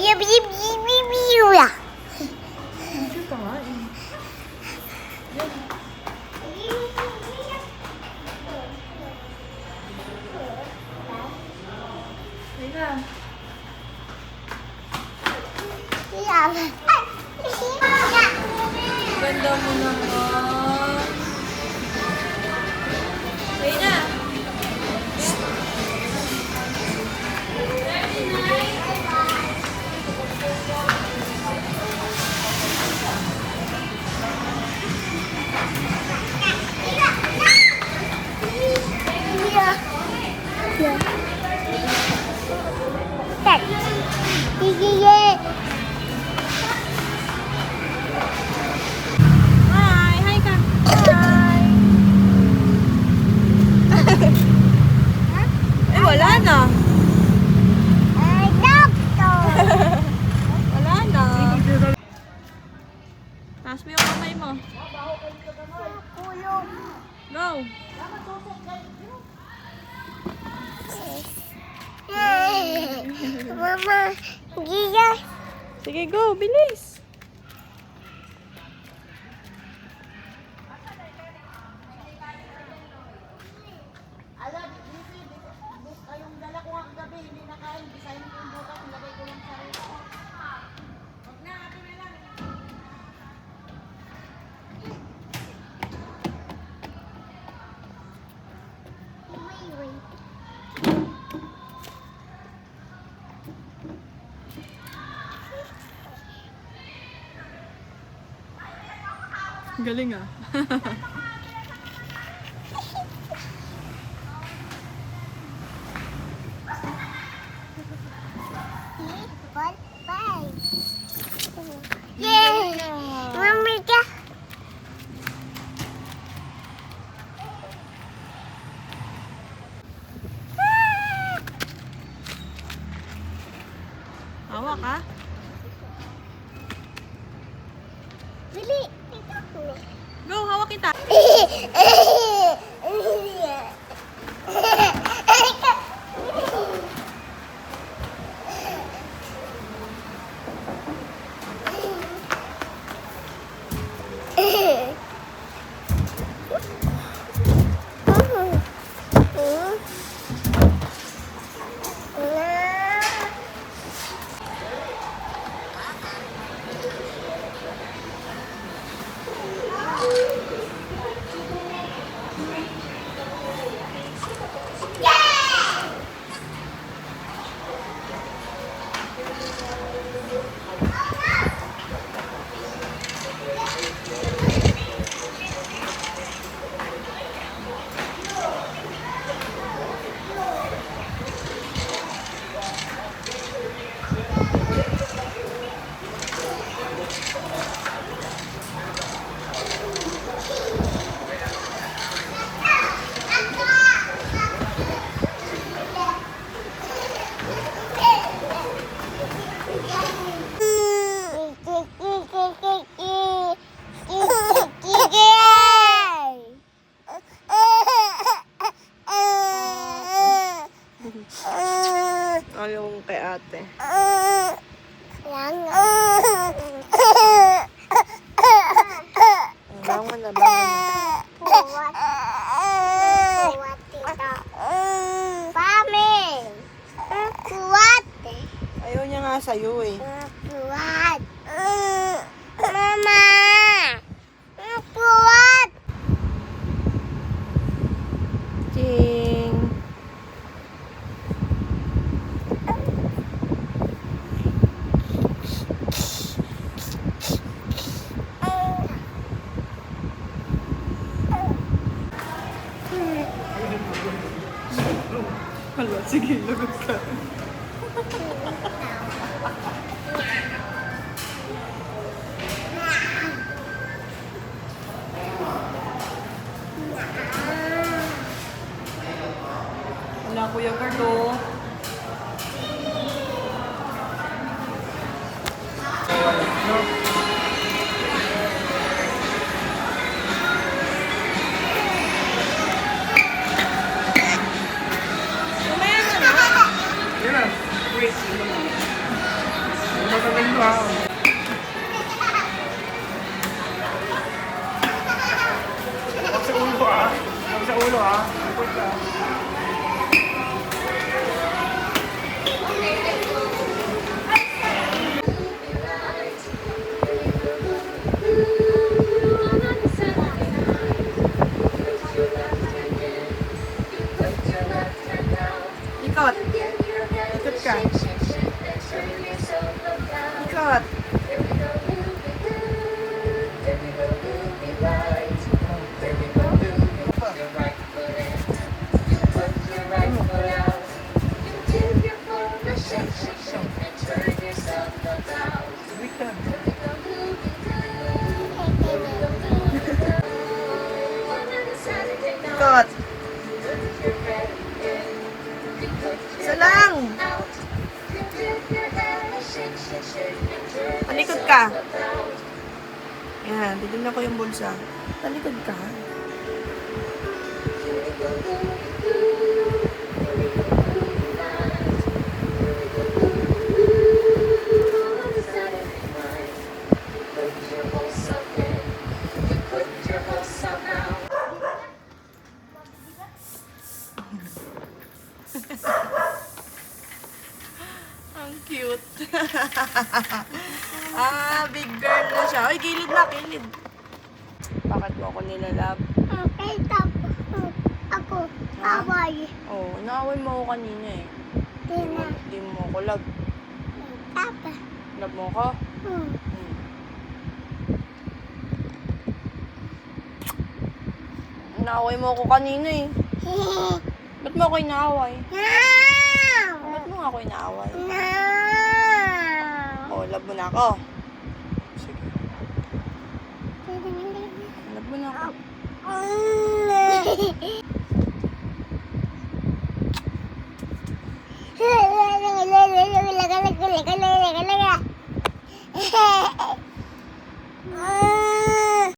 Picture ka nga eh. Ayan. Ganda mo naman. Ayun na. Hi! Hi ka! Hi! Eh, wala na. Wala na. Taas mo yung kamay mo. Go! Mama, Gia. Sige, go! Bilis! Galing ah. Yay! Mami ka. Hawak ka? Bili. Go! Hawak kita! Ayaw mo kay ate. Bangon na, bangon na. Ayaw niya nga sa'yo eh. Mama! Kuwat! Ching! Hala, sige, lagot ka. Wala, Kuya Gardo. Isa lang! Talikod ka. Yan, titignan ko yung bulsa. Talikod ka. Ang cute. Big girl na siya. Ay, gilid na, gilid. Bakit mo ako nilalab? Okay, tapos ako. Away. Oo, inaaway mo ako kanina eh. Tina. Hindi mo ako love. Tapos. Love mo ako? Hmm. Inaaway mo ako kanina eh. Ba't mo ako inaaway? No! Ba't mo nga ako inaaway? No! Oo, love mo na ako. Sige, love mo na ako.